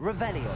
Revelio.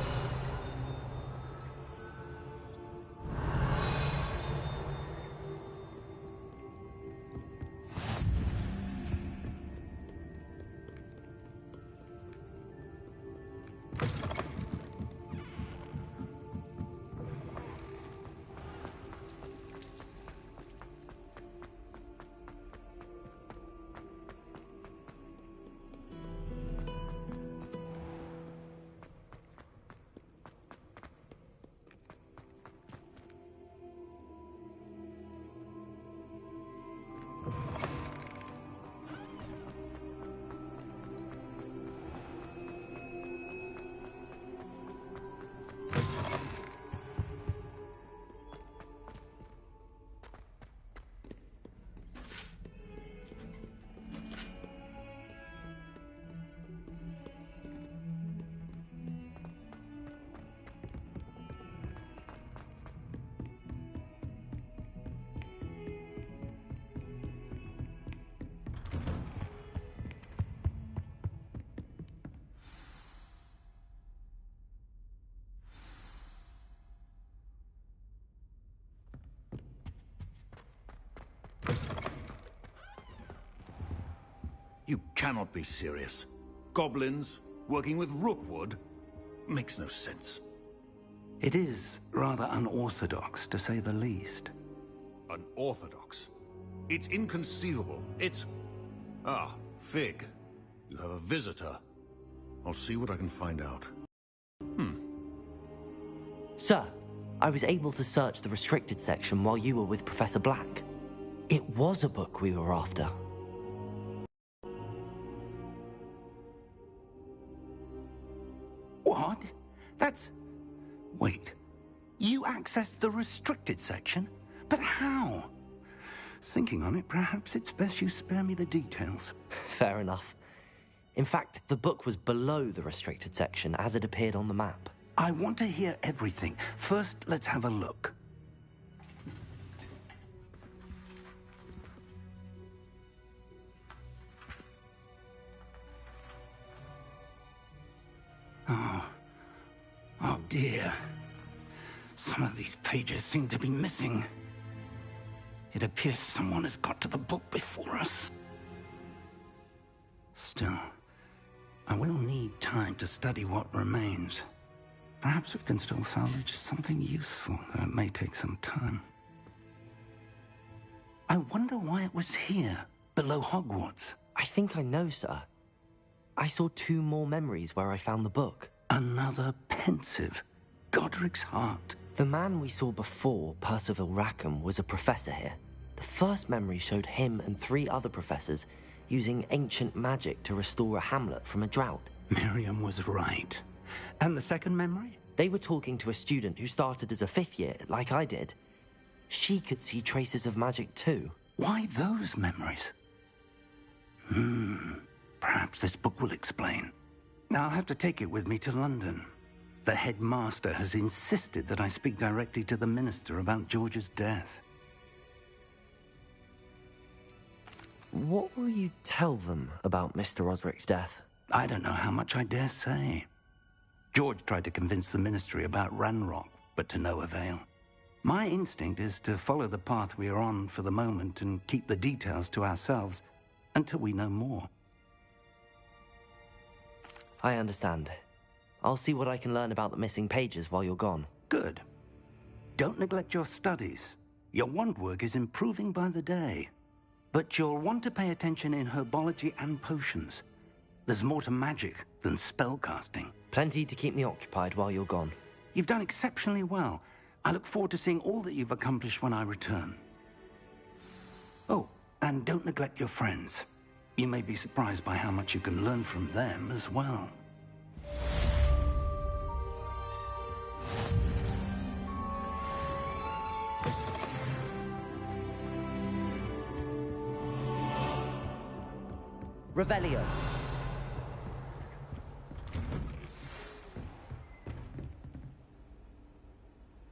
You cannot be serious. Goblins working with Rookwood? Makes no sense. It is rather unorthodox, to say the least. Unorthodox? It's inconceivable. It's... Ah, Fig. You have a visitor. I'll see what I can find out. Sir, I was able to search the restricted section while you were with Professor Black. It was a book we were after. What? That's... Wait. You accessed the restricted section? But how? Thinking on it, perhaps it's best you spare me the details. Fair enough. In fact, the book was below the restricted section as it appeared on the map. I want to hear everything. First, let's have a look. Oh dear. Some of these pages seem to be missing. It appears someone has got to the book before us. Still, I will need time to study what remains. Perhaps we can still salvage something useful, though it may take some time. I wonder why it was here, below Hogwarts. I think I know, sir. I saw 2 more memories where I found the book. Another pensive. Godric's heart. The man we saw before, Percival Rackham, was a professor here. The first memory showed him and 3 other professors using ancient magic to restore a hamlet from a drought. Miriam was right. And the second memory? They were talking to a student who started as a 5th year, like I did. She could see traces of magic too. Why those memories? Perhaps this book will explain. I'll have to take it with me to London. The headmaster has insisted that I speak directly to the minister about George's death. What will you tell them about Mr. Osric's death? I don't know how much I dare say. George tried to convince the ministry about Ranrock, but to no avail. My instinct is to follow the path we are on for the moment and keep the details to ourselves until we know more. I understand. I'll see what I can learn about the missing pages while you're gone. Good. Don't neglect your studies. Your wand work is improving by the day. But you'll want to pay attention in herbology and potions. There's more to magic than spellcasting. Plenty to keep me occupied while you're gone. You've done exceptionally well. I look forward to seeing all that you've accomplished when I return. Oh, and don't neglect your friends. You may be surprised by how much you can learn from them as well. Revelio.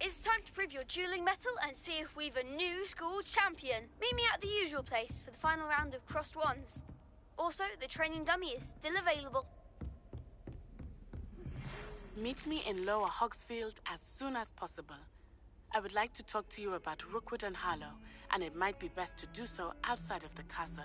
It's time to prove your dueling mettle and see if we've a new school champion. Meet me at the usual place for the final round of crossed wands. Also, the training dummy is still available. Meet me in Lower Hogsfield as soon as possible. I would like to talk to you about Rookwood and Harlow, and it might be best to do so outside of the castle.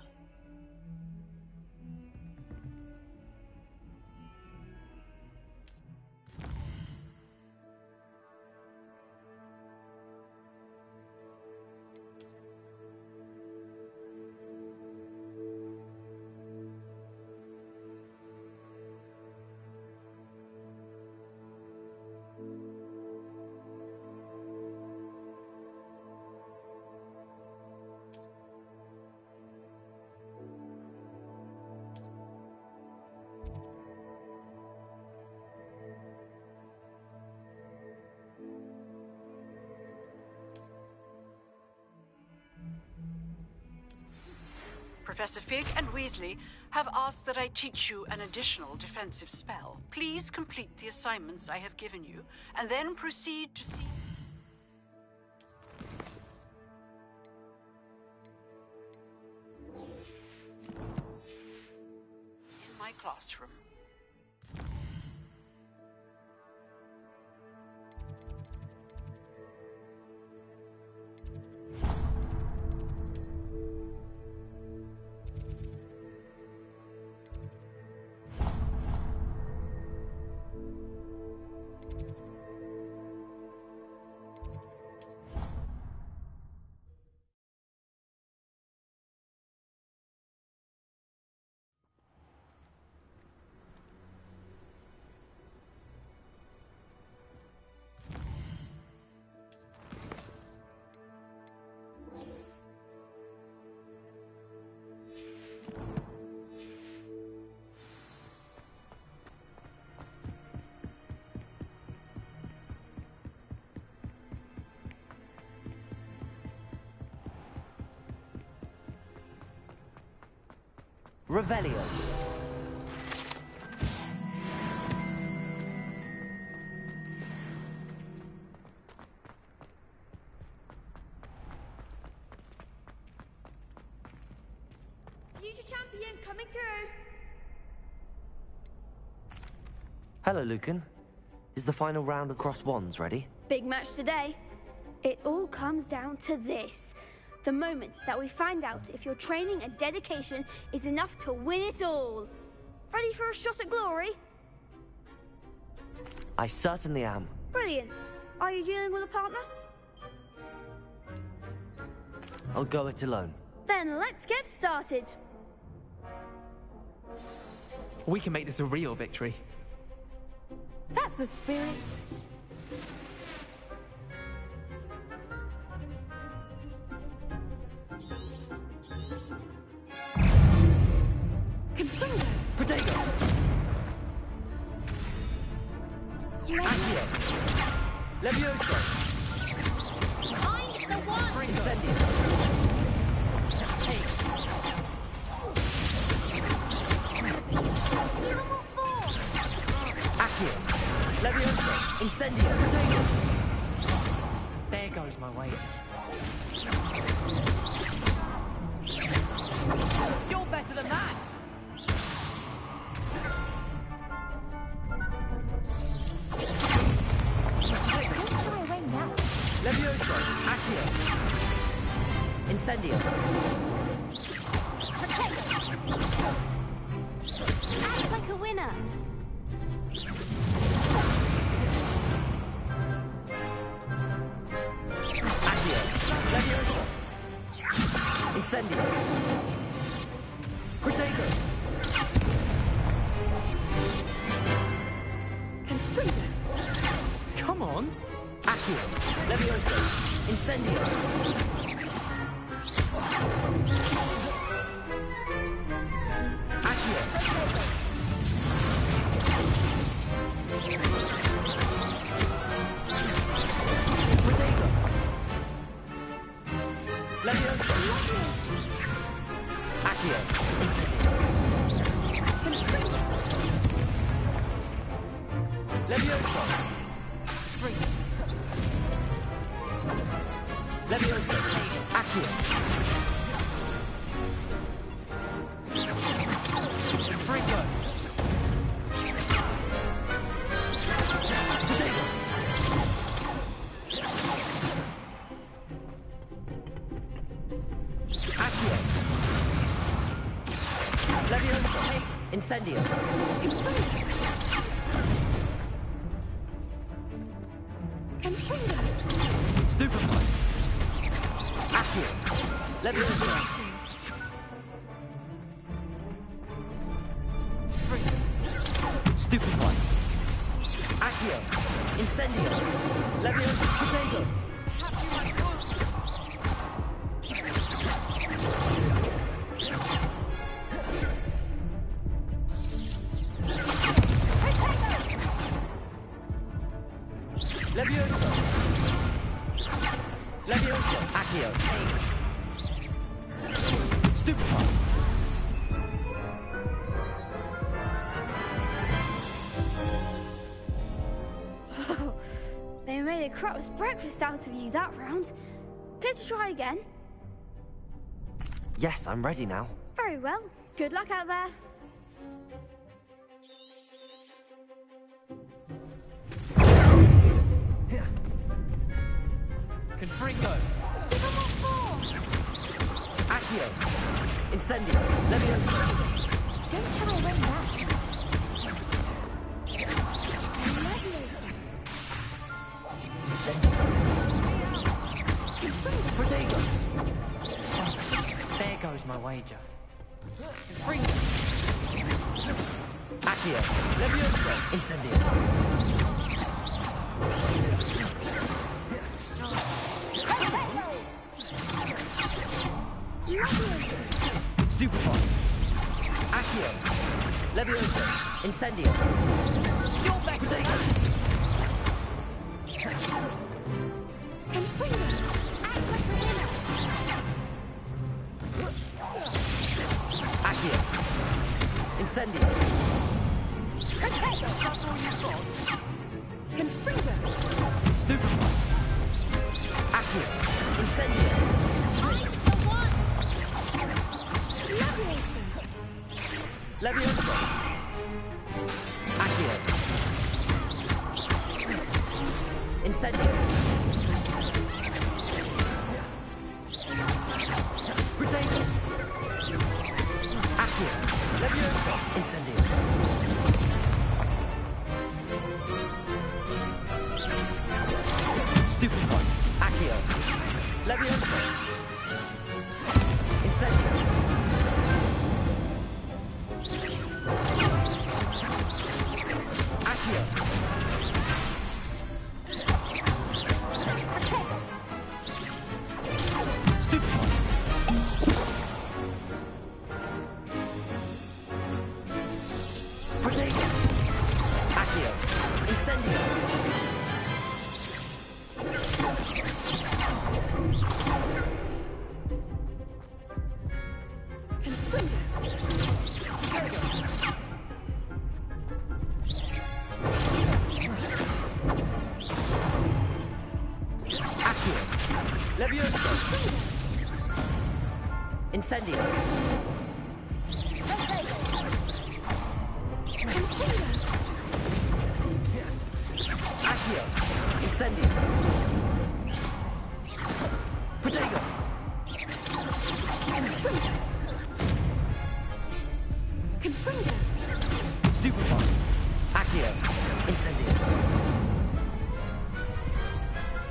Professor Fig and Weasley have asked that I teach you an additional defensive spell. Please complete the assignments I have given you, and then proceed to see... in my classroom. Revelio. Future champion coming through. Hello, Lucan. Is the final round of Cross Wands ready? Big match today. It all comes down to this. The moment that we find out if your training and dedication is enough to win it all. Ready for a shot at glory? I certainly am. Brilliant. Are you dealing with a partner? I'll go it alone. Then let's get started. We can make this a real victory. That's the spirit. Protego! Accio! Levioso! Find the one! Incendio! Normal force! Accio! Levioso! Incendio! Protego! There goes my weight. You're better than that! Levioso! Accio! Incendio! Act like a winner! Accio! Levioso! Incendio! Protego! Come on! Accio! Levioso! Incendio! Accio! Protego! Levioso! Accio! Incendio! Levioso! Levioso! Accio! Fringo! Accio. Leviosa. Incendio. Stupefy. Accio. Leviosa. Stupefy. Accio. Incendio. Leviosa. Potato. Leviosa. Leviosa. Accio. Stupefy. They made a crap's breakfast out of you that round. Care to try again? Yes, I'm ready now. Very well. Good luck out there. Confringo. Accio. Incendio. Leviosa. Don't try and win that. Incendio. Potato. There goes my wager. Accio. Leviosa. Incendio. Stupefy. Accio. Leviosa. Incendio. You're back. Potato. Accio. Incendio. Stupefy. Accio. Incendio. Leviosa. Accio. Incendio. Potato. Accio. Leviosa. Incendio. Stupefy. Accio. Leviosa. Incendio. Accio. Stupefy. Potato. Accio. Incendio. Accio. Leviosa. Incendio. Accio. Incendio. Potato. Stupefy. Accio. Incendio.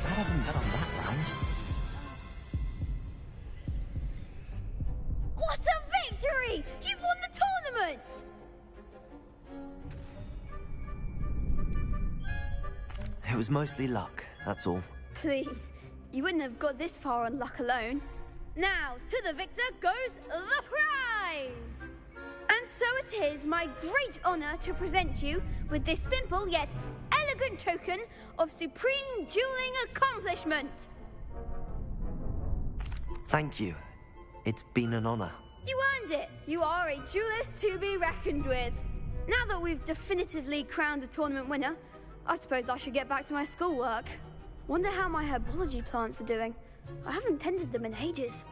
Glad I didn't bet on that round. What a victory! You've won the tournament! It was mostly luck, that's all. Please, you wouldn't have got this far on luck alone. Now, to the victor goes the prize! And so it is my great honor to present you with this simple yet elegant token of supreme dueling accomplishment. Thank you. It's been an honor. You earned it. You are a duelist to be reckoned with. Now that we've definitively crowned the tournament winner, I suppose I should get back to my schoolwork. Wonder how my herbology plants are doing. I haven't tended them in ages.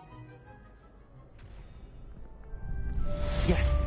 Yes.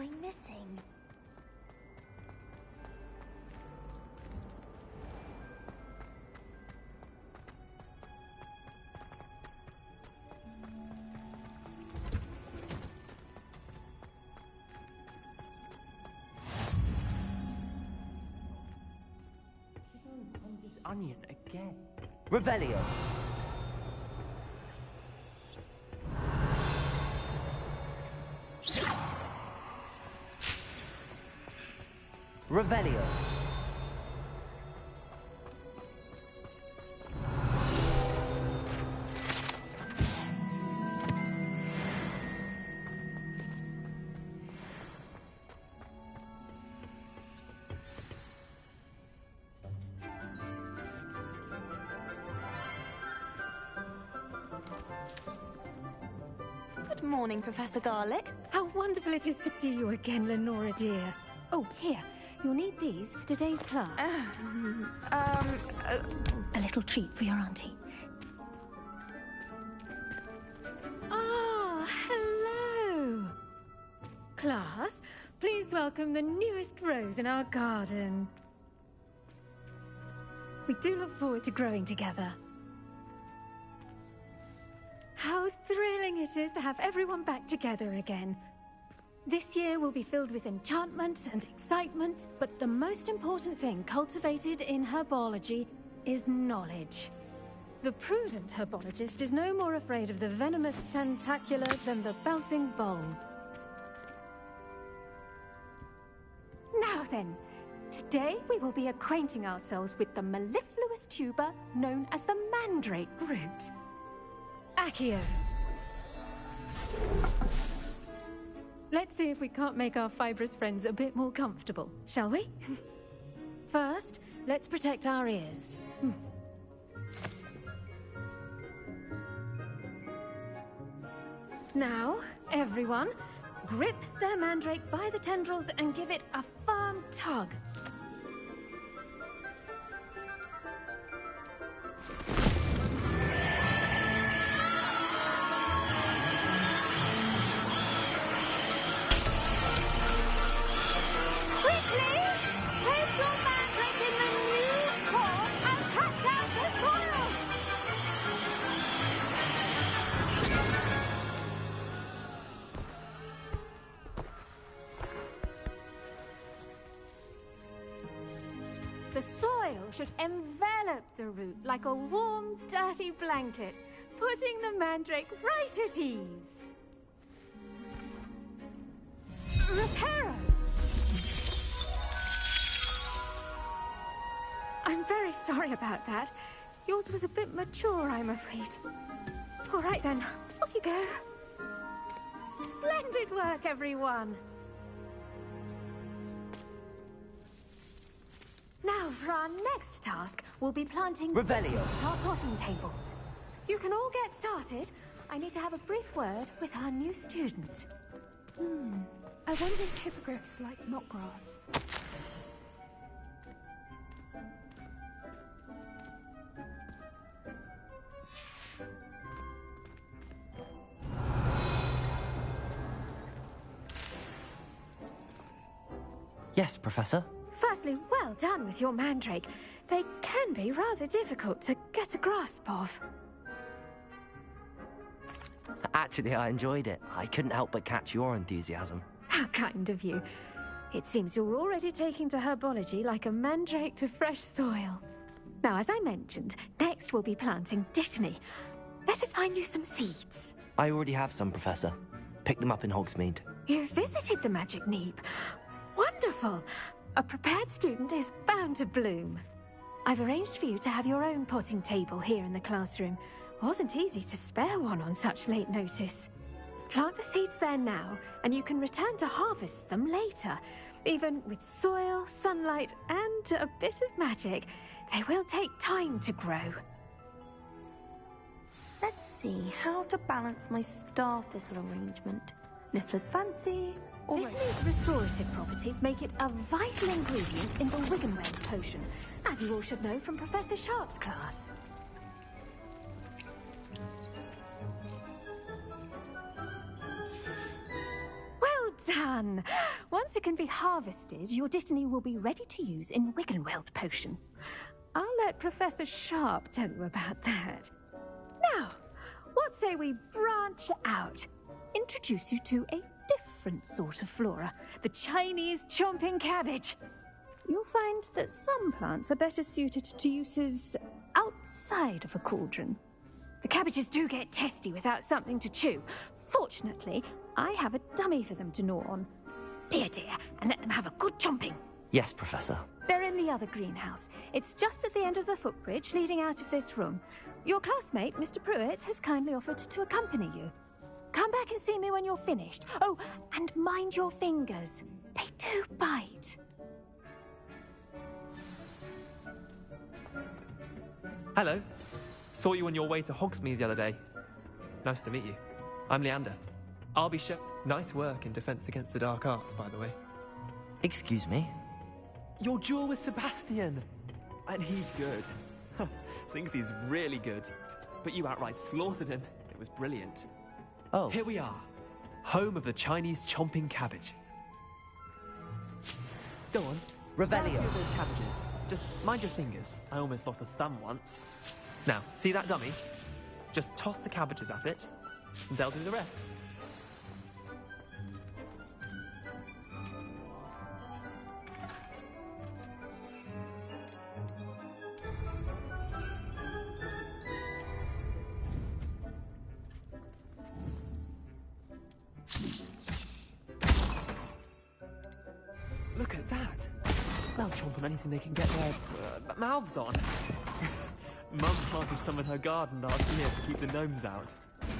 going missing? Onion again. Revelio. Revelio. Good morning, Professor Garlick. How wonderful it is to see you again, Lenora dear. Oh, here. You'll need these for today's class. A little treat for your auntie. Ah, hello. Class, please welcome the newest rose in our garden. We do look forward to growing together. How thrilling it is to have everyone back together again. This year will be filled with enchantment and excitement, but the most important thing cultivated in herbology is knowledge. The prudent herbologist is no more afraid of the venomous tentacula than the bouncing bulb. Now then, today we will be acquainting ourselves with the mellifluous tuber known as the mandrake root. Accio. Let's see if we can't make our fibrous friends a bit more comfortable, shall we? First, let's protect our ears. Now, everyone, grip their mandrake by the tendrils and give it a firm tug. The soil should envelop the root like a warm, dirty blanket, putting the mandrake right at ease. Reparo! I'm very sorry about that. Yours was a bit mature, I'm afraid. All right then, off you go. Splendid work, everyone! Now, for our next task, we'll be planting Revelio. our potting tables. You can all get started. I need to have a brief word with our new student. I wonder if hippogriffs like knot grass. Yes, Professor. Firstly, well done with your mandrake. They can be rather difficult to get a grasp of. Actually, I enjoyed it. I couldn't help but catch your enthusiasm. How kind of you. It seems you're already taking to herbology like a mandrake to fresh soil. Now, as I mentioned, next we'll be planting dittany. Let us find you some seeds. I already have some, Professor. Picked them up in Hogsmeade. You visited the Magic Neep. Wonderful! A prepared student is bound to bloom. I've arranged for you to have your own potting table here in the classroom. Wasn't easy to spare one on such late notice. Plant the seeds there now, and you can return to harvest them later. Even with soil, sunlight, and a bit of magic, they will take time to grow. Let's see how to balance my star thistle arrangement. Niffler's fancy, or... Dittany's restorative properties make it a vital ingredient in the Wiggenweld potion, as you all should know from Professor Sharp's class. Well done! Once it can be harvested, your Dittany will be ready to use in Wiggenweld potion. I'll let Professor Sharp tell you about that. Now, what say we branch out? Introduce you to a different sort of flora, the Chinese chomping cabbage. You'll find that some plants are better suited to uses outside of a cauldron. The cabbages do get testy without something to chew. Fortunately, I have a dummy for them to gnaw on. Be a dear and let them have a good chomping. Yes, Professor. They're in the other greenhouse. It's just at the end of the footbridge leading out of this room. Your classmate, Mr. Pruitt, has kindly offered to accompany you. Come back and see me when you're finished. Oh, and mind your fingers. They do bite. Hello. Saw you on your way to Hogsmeade the other day. Nice to meet you. I'm Leander. I'll be Nice work in Defense Against the Dark Arts, by the way. Excuse me? Your duel with Sebastian! And he's good. Thinks he's really good. But you outright slaughtered him. It was brilliant. Oh. Here we are. Home of the Chinese chomping cabbage. Go on. Revelio. Grab a few of those cabbages. Just mind your fingers. I almost lost a thumb once. Now, see that dummy? Just toss the cabbages at it, and they'll do the rest. Look at that. They'll chomp on anything they can get their mouths on. Mum planted some in her garden last year to keep the gnomes out.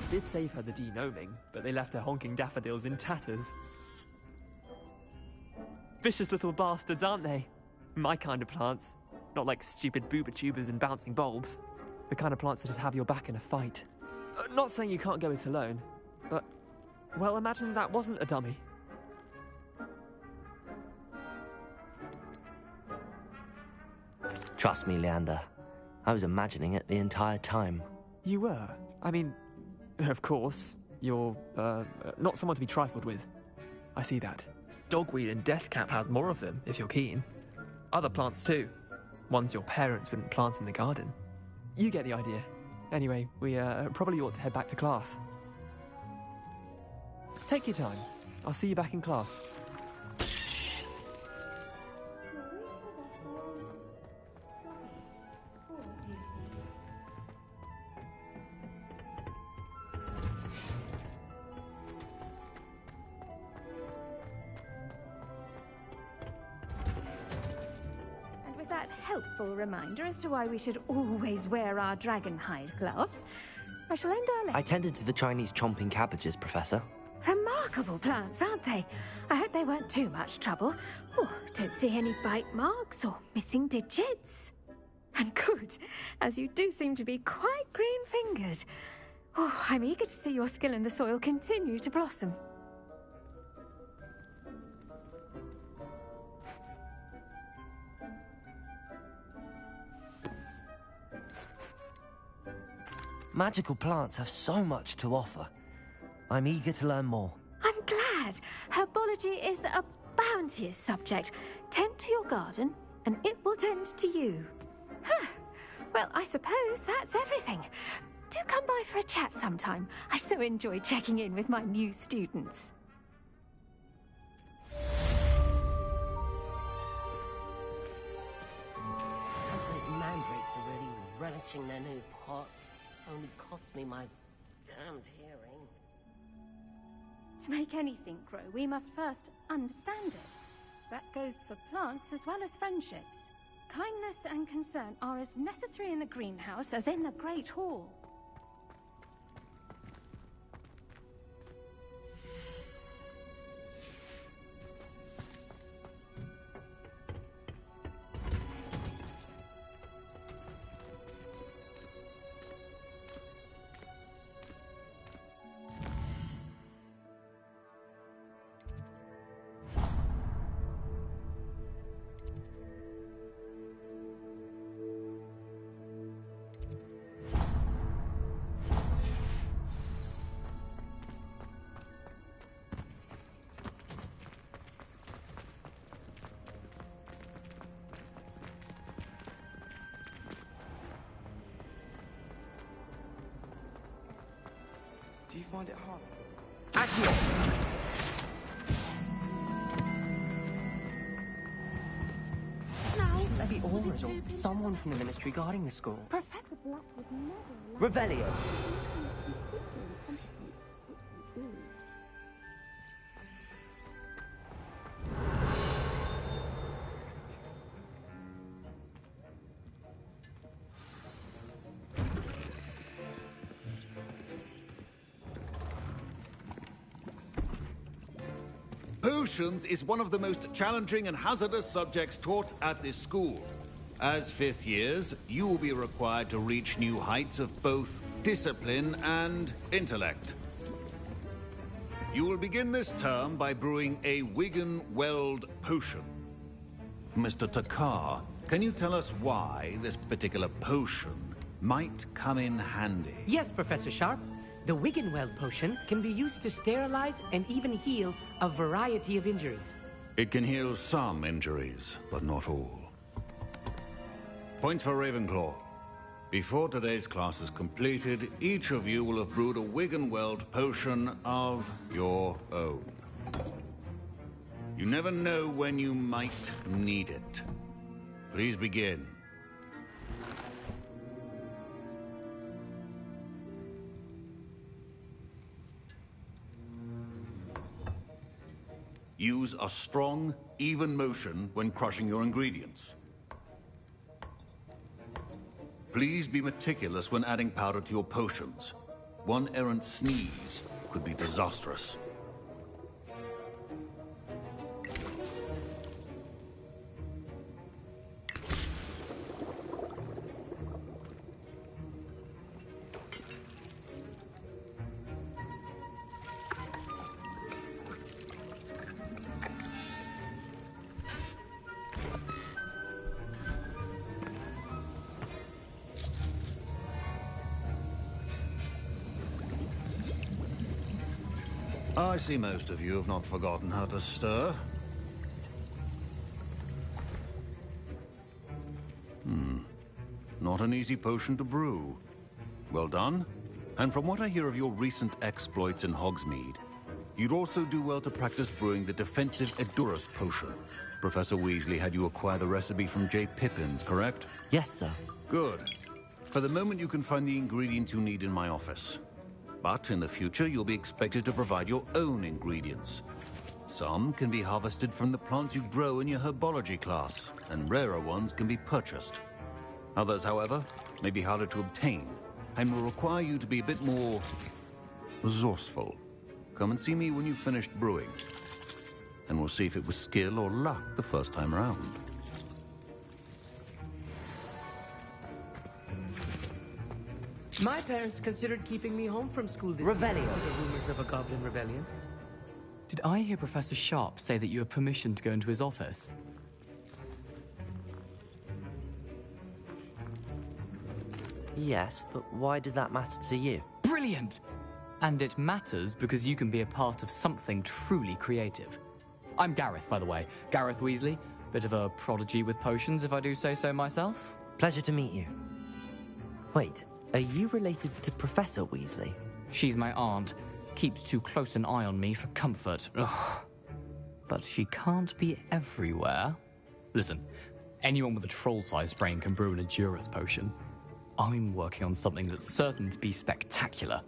Did save her the de-gnoming, but they left her honking daffodils in tatters. Vicious little bastards, aren't they? My kind of plants. Not like stupid booba tubers and bouncing bulbs. The kind of plants that just have your back in a fight. Not saying you can't go it alone, but... well, imagine that wasn't a dummy. Trust me, Leander. I was imagining it the entire time. You were? I mean, of course, you're, not someone to be trifled with. I see that. Dogweed and deathcap has more of them, if you're keen. Other plants too. Ones your parents wouldn't plant in the garden. You get the idea. Anyway, we, probably ought to head back to class. Take your time. I'll see you back in class. Helpful reminder as to why we should always wear our dragon hide gloves, I shall end our lesson. I tended to the Chinese chomping cabbages, Professor. Remarkable plants, aren't they? I hope they weren't too much trouble. Oh, don't see any bite marks or missing digits. And good, as you do seem to be quite green-fingered. Oh, I'm eager to see your skill in the soil continue to blossom. Magical plants have so much to offer. I'm eager to learn more. I'm glad. Herbology is a bounteous subject. Tend to your garden, and it will tend to you. Huh. Well, I suppose that's everything. Do come by for a chat sometime. I so enjoy checking in with my new students. Those mandrakes are really relishing their new pots. Only cost me my damned hearing. To make anything grow, we must first understand it. That goes for plants as well as friendships. Kindness and concern are as necessary in the greenhouse as in the Great Hall. you find it hard? Now, Maybe was it Aura's or too big? someone from the ministry guarding the school. Professor Black would never allow... Revelio. Potions is one of the most challenging and hazardous subjects taught at this school. As fifth years, you will be required to reach new heights of both discipline and intellect. You will begin this term by brewing a Wigan Weld potion. Mr. Takar, can you tell us why this particular potion might come in handy? Yes, Professor Sharp. The Wiggenweld potion can be used to sterilize and even heal a variety of injuries. It can heal some injuries, but not all. Point for Ravenclaw. Before today's class is completed, each of you will have brewed a Wiggenweld potion of your own. You never know when you might need it. Please begin. Use a strong, even motion when crushing your ingredients. Please be meticulous when adding powder to your potions. One errant sneeze could be disastrous. I see most of you have not forgotten how to stir. Not an easy potion to brew. Well done. And from what I hear of your recent exploits in Hogsmeade, you'd also do well to practice brewing the defensive Edurus potion. Professor Weasley had you acquire the recipe from J. Pippins, correct? Yes, sir. Good. For the moment, you can find the ingredients you need in my office. But in the future, you'll be expected to provide your own ingredients. Some can be harvested from the plants you grow in your herbology class, and rarer ones can be purchased. Others, however, may be harder to obtain, and will require you to be a bit more resourceful. Come and see me when you've finished brewing, and we'll see if it was skill or luck the first time around. My parents considered keeping me home from school this Revelio. year after the rumors of a goblin rebellion. Did I hear Professor Sharp say that you have permission to go into his office? Yes, but why does that matter to you? Brilliant! And it matters because you can be a part of something truly creative. I'm Gareth, by the way. Gareth Weasley. Bit of a prodigy with potions, if I do say so myself. Pleasure to meet you. Wait, are you related to Professor Weasley? She's my aunt. Keeps too close an eye on me for comfort. Ugh. But she can't be everywhere. Listen, anyone with a troll-sized brain can brew an Edurus potion. I'm working on something that's certain to be spectacular.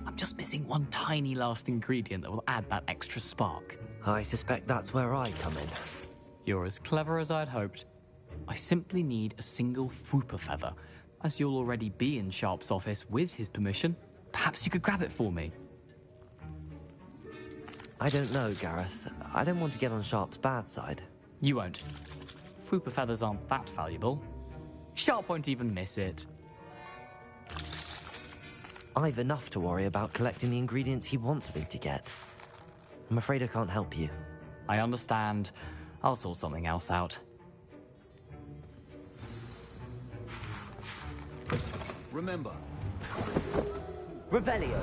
I'm just missing one tiny last ingredient that will add that extra spark. I suspect that's where I come in. You're as clever as I'd hoped. I simply need a single Fwooper feather. As you'll already be in Sharp's office with his permission, perhaps you could grab it for me. I don't know, Gareth. I don't want to get on Sharp's bad side. You won't. Fwooper feathers aren't that valuable. Sharp won't even miss it. I've enough to worry about collecting the ingredients he wants me to get. I'm afraid I can't help you. I understand. I'll sort something else out. Remember, Revelio.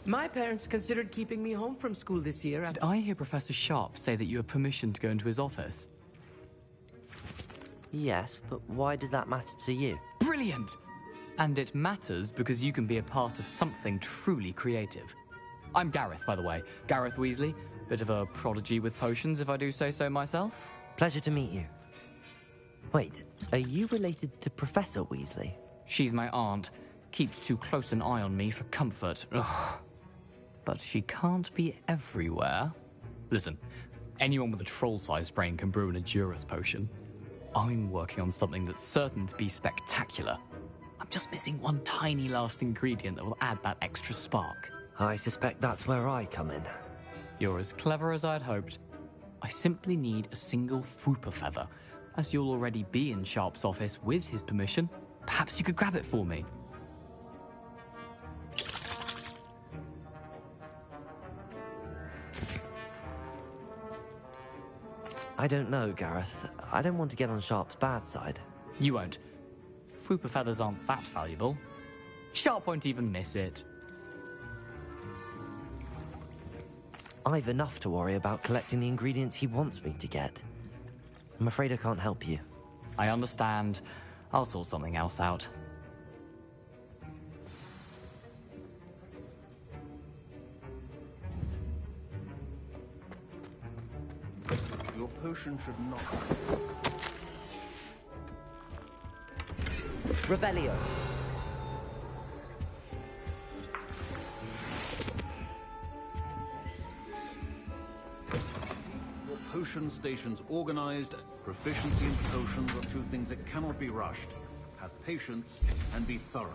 My parents considered keeping me home from school this year. Did I hear Professor Sharp say that you have permission to go into his office? Yes, but why does that matter to you? Brilliant! And it matters because you can be a part of something truly creative. I'm Gareth, by the way. Gareth Weasley. Bit of a prodigy with potions, if I do say so myself. Pleasure to meet you. Wait, are you related to Professor Weasley? She's my aunt. Keeps too close an eye on me for comfort. Ugh. But she can't be everywhere. Listen, anyone with a troll-sized brain can brew an Edurus potion. I'm working on something that's certain to be spectacular. I'm just missing one tiny last ingredient that will add that extra spark. I suspect that's where I come in. You're as clever as I'd hoped. I simply need a single Fwooper feather. As you'll already be in Sharp's office with his permission, perhaps you could grab it for me. I don't know, Gareth. I don't want to get on Sharp's bad side. You won't. Fwooper feathers aren't that valuable. Sharp won't even miss it. I've enough to worry about collecting the ingredients he wants me to get. I'm afraid I can't help you. I understand. I'll sort something else out. Your potion should not... Revelio. Your potion station's organized. Proficiency in potions are two things that cannot be rushed. Have patience and be thorough.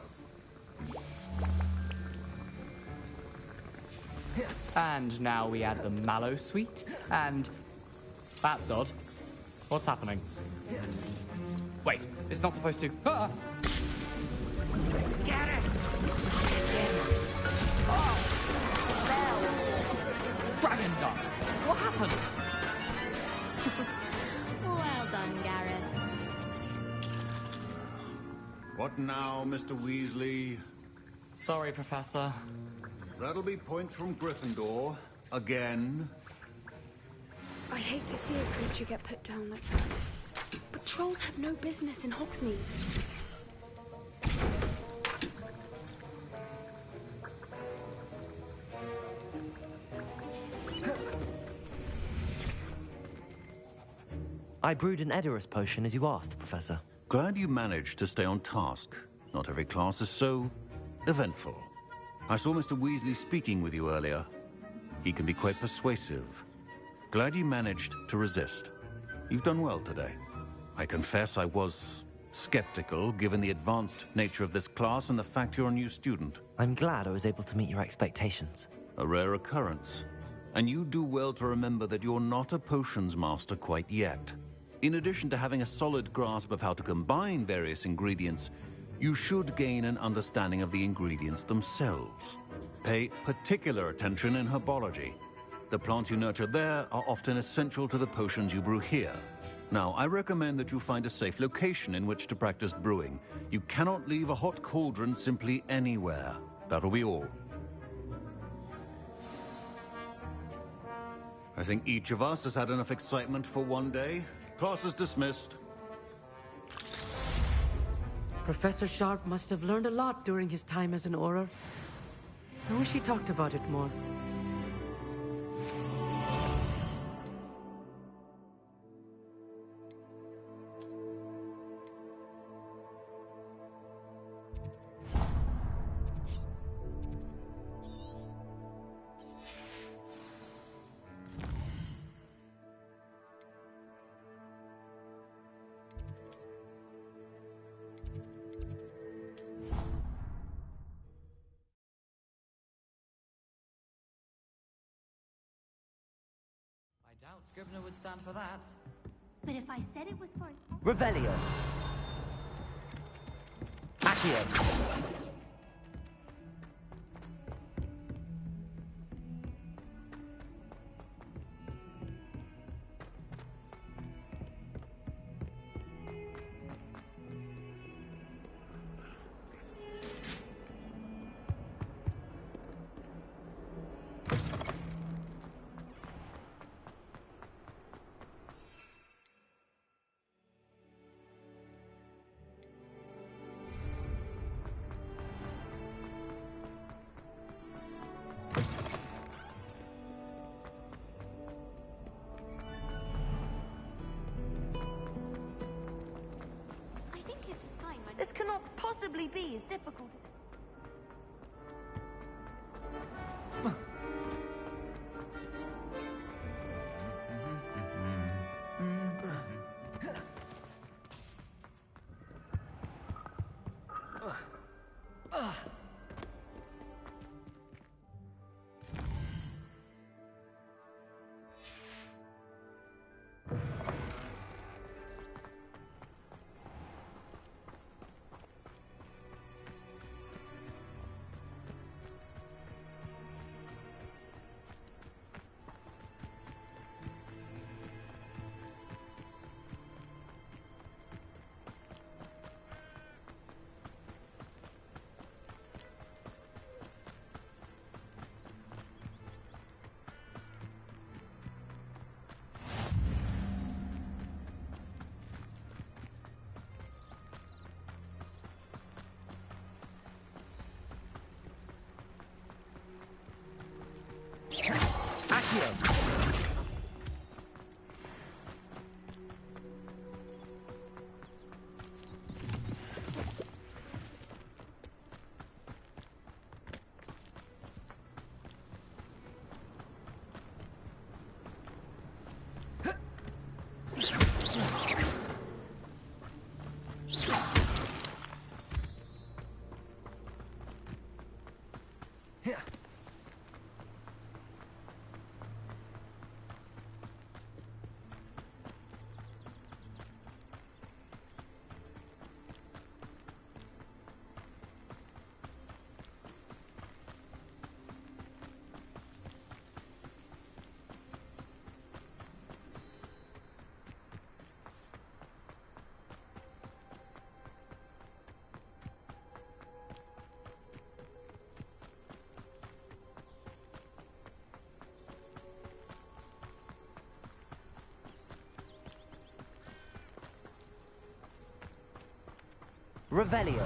And now we add the mallow sweet, and... That's odd. What's happening? Wait, it's not supposed to... Ah! Get it! Oh! Dragon Duck! What happened? Well done, Gareth. What now, Mr. Weasley? Sorry, Professor. That'll be points from Gryffindor. Again. I hate to see a creature get put down like that. But trolls have no business in Hogsmeade. I brewed an Edurus potion as you asked, Professor. Glad you managed to stay on task. Not every class is so... eventful. I saw Mr. Weasley speaking with you earlier. He can be quite persuasive. Glad you managed to resist. You've done well today. I confess I was skeptical, given the advanced nature of this class and the fact you're a new student. I'm glad I was able to meet your expectations. A rare occurrence. And you do well to remember that you're not a potions master quite yet. In addition to having a solid grasp of how to combine various ingredients, you should gain an understanding of the ingredients themselves. Pay particular attention in herbology. The plants you nurture there are often essential to the potions you brew here. Now, I recommend that you find a safe location in which to practice brewing. You cannot leave a hot cauldron simply anywhere. That'll be all. I think each of us has had enough excitement for one day. Class is dismissed. Professor Sharp must have learned a lot during his time as an Auror. I wish he talked about it more. I doubt Scrivener would stand for that. But if I said it was for... Revelio. Accio. possibly be as difficult as... Revelio.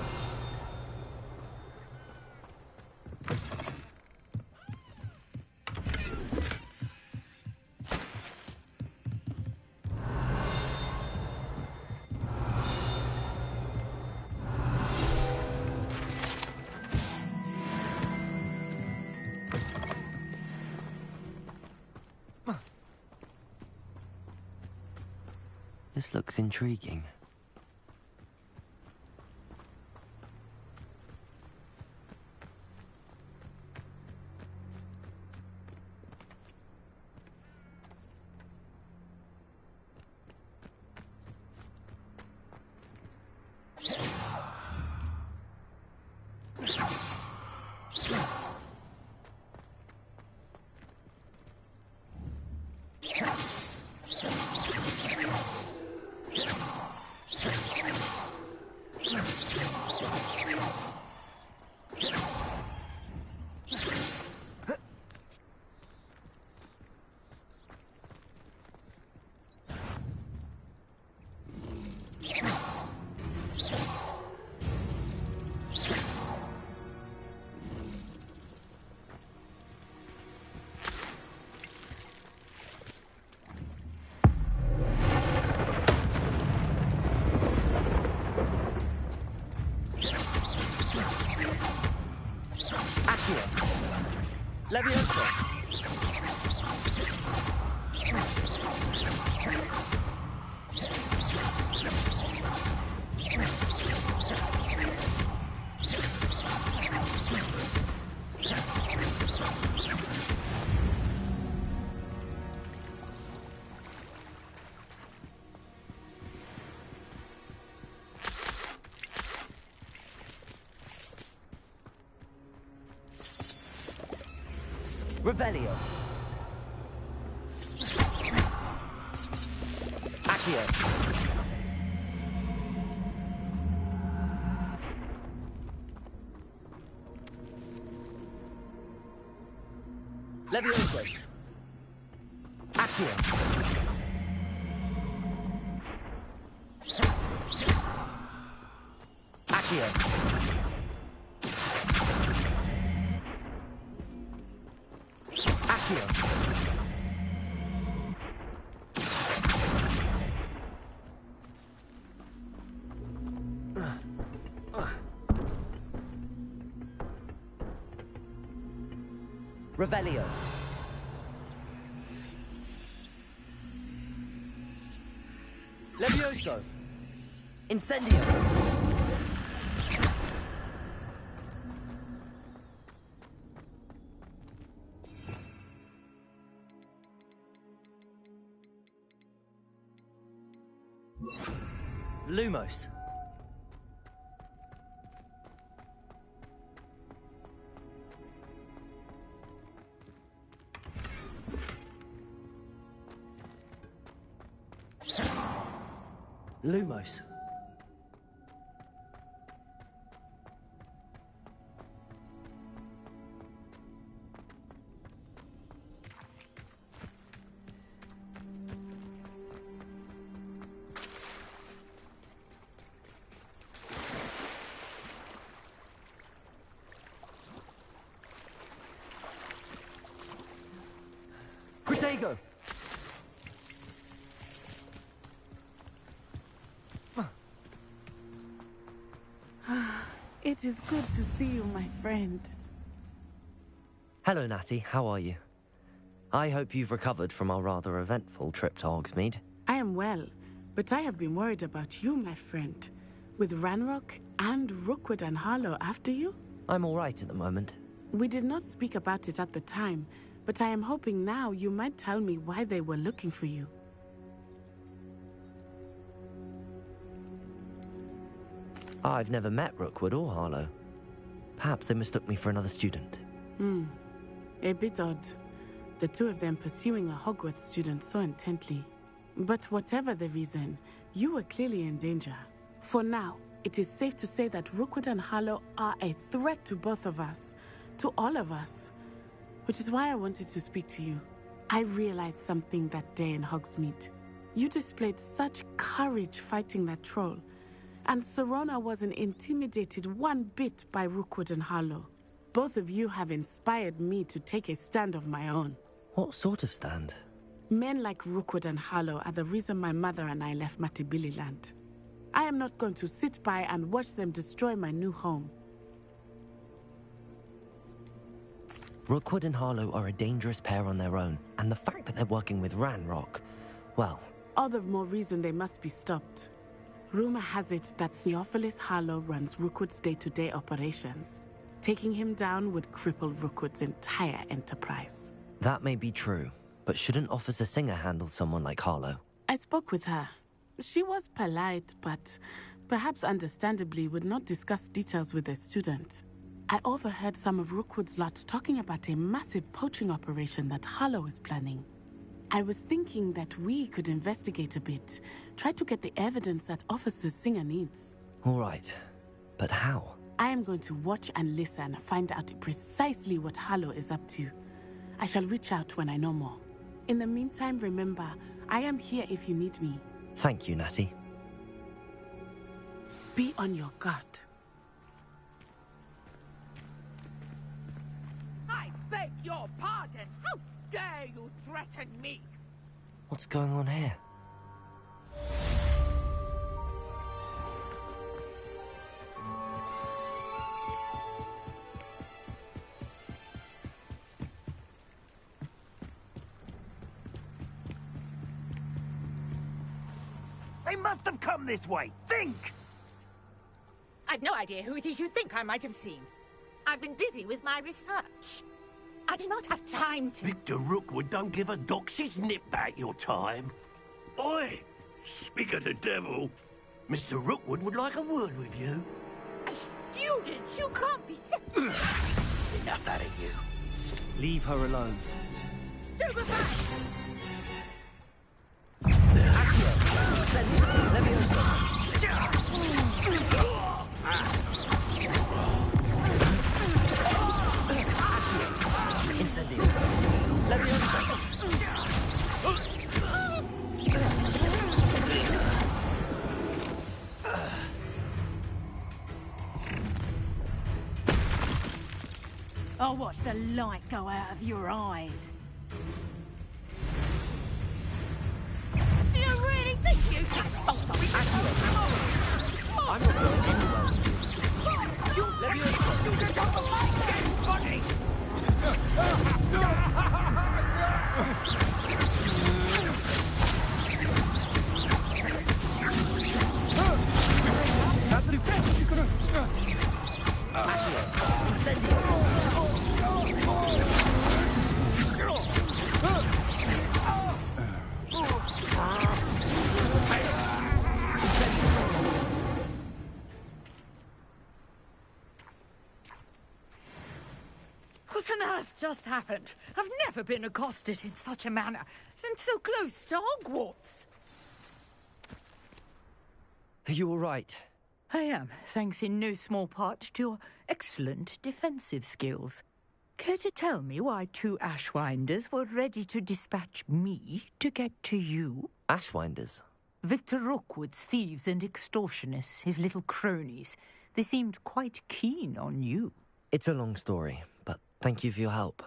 This looks intriguing. Levioso. Revelio. Accio. Levioso. Accio. Accio. Revelio. Levioso. Incendio. Lumos. Lumos. Critago. It is good to see you, my friend. Hello, Natty. How are you? I hope you've recovered from our rather eventful trip to Hogsmeade. I am well, but I have been worried about you, my friend. With Ranrock and Rookwood and Harlow after you? I'm all right at the moment. We did not speak about it at the time, but I am hoping now you might tell me why they were looking for you. I've never met Rookwood or Harlow. Perhaps they mistook me for another student. A bit odd. The two of them pursuing a Hogwarts student so intently. But whatever the reason, you were clearly in danger. For now, it is safe to say that Rookwood and Harlow are a threat to both of us. To all of us. Which is why I wanted to speak to you. I realized something that day in Hogsmeade. You displayed such courage fighting that troll. And Serona wasn't intimidated one bit by Rookwood and Harlow. Both of you have inspired me to take a stand of my own. What sort of stand? Men like Rookwood and Harlow are the reason my mother and I left Matibili land. I am not going to sit by and watch them destroy my new home. Rookwood and Harlow are a dangerous pair on their own, and the fact that they're working with Ranrock, well... All the more reason they must be stopped. Rumor has it that Theophilus Harlow runs Rookwood's day-to-day operations. Taking him down would cripple Rookwood's entire enterprise. That may be true, but shouldn't Officer Singer handle someone like Harlow? I spoke with her. She was polite, but perhaps understandably would not discuss details with a student. I overheard some of Rookwood's lot talking about a massive poaching operation that Harlow is planning. I was thinking that we could investigate a bit, try to get the evidence that Officer Singer needs. All right, but how? I am going to watch and listen, find out precisely what Harlow is up to. I shall reach out when I know more. In the meantime, remember, I am here if you need me. Thank you, Natty. Be on your guard. I beg your pardon. How dare you threaten me? What's going on here? They must have come this way. Think! I've no idea who it is you think I might have seen. I've been busy with my research. I do not have time to... Victor Rookwood don't give a doxy's nip back your time. Oi! Speak of the devil. Mr. Rookwood would like a word with you. A student? You can't be... Enough out of you. Leave her alone. Stupefy! Incendio. Leviosa. I'll watch the light go out of your eyes. Do you really think you can solve something? I'm not going anywhere. You Leviosa. What on earth just happened? I've never been accosted in such a manner, and so close to Hogwarts. Are you all right? I am, thanks in no small part to your excellent defensive skills. Care to tell me why 2 Ashwinders were ready to dispatch me to get to you? Ashwinders? Victor Rookwood's thieves and extortionists, his little cronies. They seemed quite keen on you. It's a long story, but thank you for your help.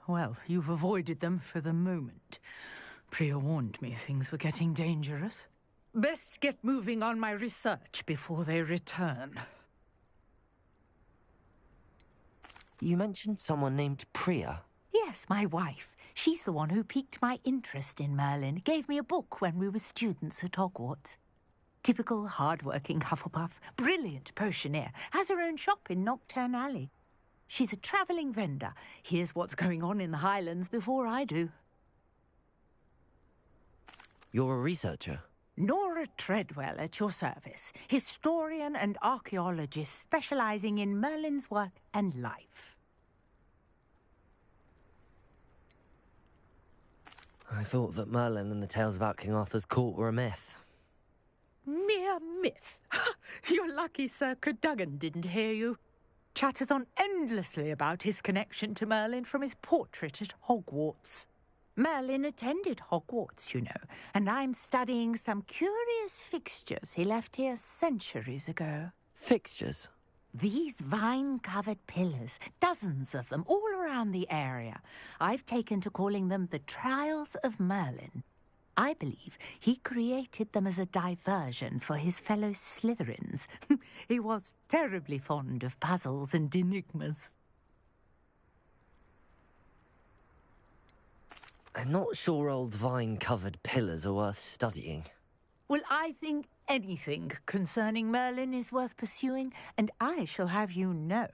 Well, you've avoided them for the moment. Priya warned me things were getting dangerous. Best get moving on my research before they return. You mentioned someone named Priya. Yes, my wife. She's the one who piqued my interest in Merlin, gave me a book when we were students at Hogwarts. Typical hard-working Hufflepuff, brilliant potioneer, has her own shop in Nocturne Alley. She's a travelling vendor, hears what's going on in the Highlands before I do. You're a researcher? Nora Treadwell at your service, historian and archaeologist specialising in Merlin's work and life. I thought that Merlin and the tales about King Arthur's court were a myth. Mere myth. You're lucky Sir Cadogan didn't hear you. Chatters on endlessly about his connection to Merlin from his portrait at Hogwarts. Merlin attended Hogwarts, you know, and I'm studying some curious fixtures he left here centuries ago. Fixtures? These vine-covered pillars, dozens of them, all around the area. I've taken to calling them the Trials of Merlin. I believe he created them as a diversion for his fellow Slytherins. He was terribly fond of puzzles and enigmas. I'm not sure old vine-covered pillars are worth studying. Well, I think anything concerning Merlin is worth pursuing, and I shall have you know,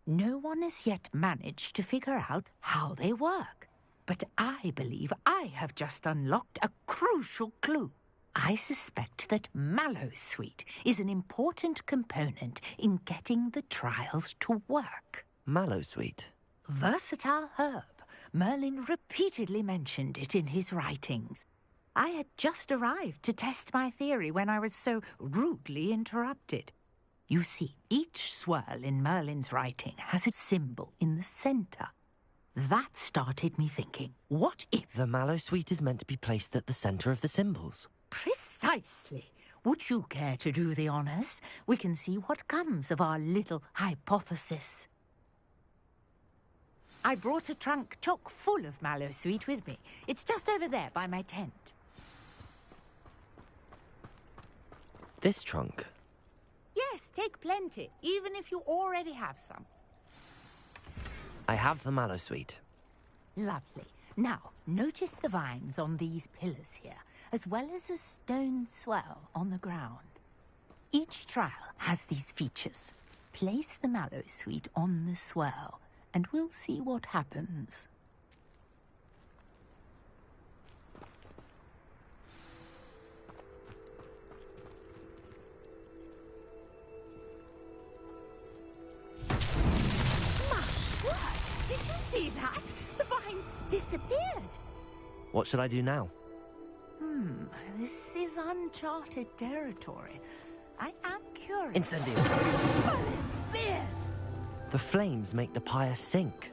no one has yet managed to figure out how they work. But I believe I have just unlocked a crucial clue. I suspect that Mallowsweet is an important component in getting the trials to work. Mallowsweet? Versatile herb. Merlin repeatedly mentioned it in his writings. I had just arrived to test my theory when I was so rudely interrupted. You see, each swirl in Merlin's writing has a symbol in the centre. That started me thinking, what if... The Mallowsweet is meant to be placed at the centre of the symbols. Precisely. Would you care to do the honours? We can see what comes of our little hypothesis. I brought a trunk chock full of Mallowsweet with me. It's just over there by my tent. This trunk? Yes, take plenty, even if you already have some. I have the Mallowsweet. Lovely. Now, notice the vines on these pillars here, as well as a stone swell on the ground. Each trial has these features. Place the Mallowsweet on the swell, and we'll see what happens. Did you see that? The vines disappeared. What should I do now? This is uncharted territory. I am curious. Incendio! Merlin's beard! The flames make the pyre sink.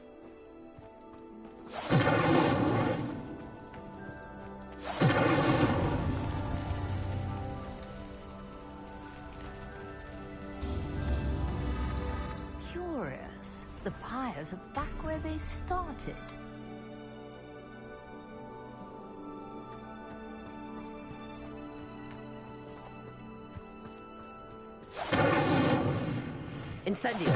Curious. The pyres are back where they started. Incendio!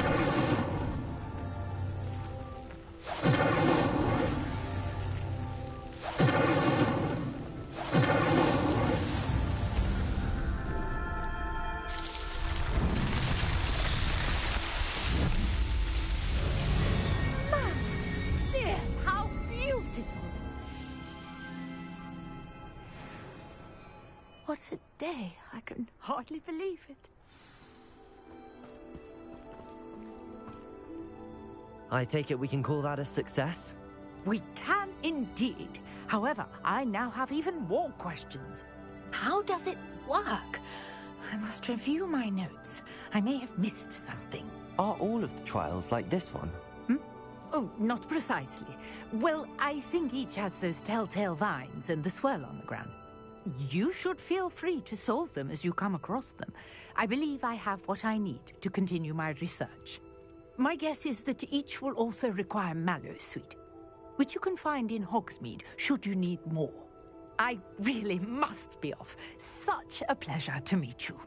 What a day. I can hardly believe it. I take it we can call that a success? We can indeed. However, I now have even more questions. How does it work? I must review my notes. I may have missed something. Are all of the trials like this one? Oh, not precisely. Well, I think each has those telltale vines and the swirl on the ground. You should feel free to solve them as you come across them. I believe I have what I need to continue my research. My guess is that each will also require mallowsweet, which you can find in Hogsmeade should you need more. I really must be off. Such a pleasure to meet you.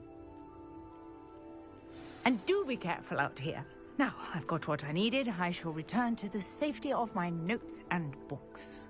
And do be careful out here. Now, I've got what I needed. I shall return to the safety of my notes and books.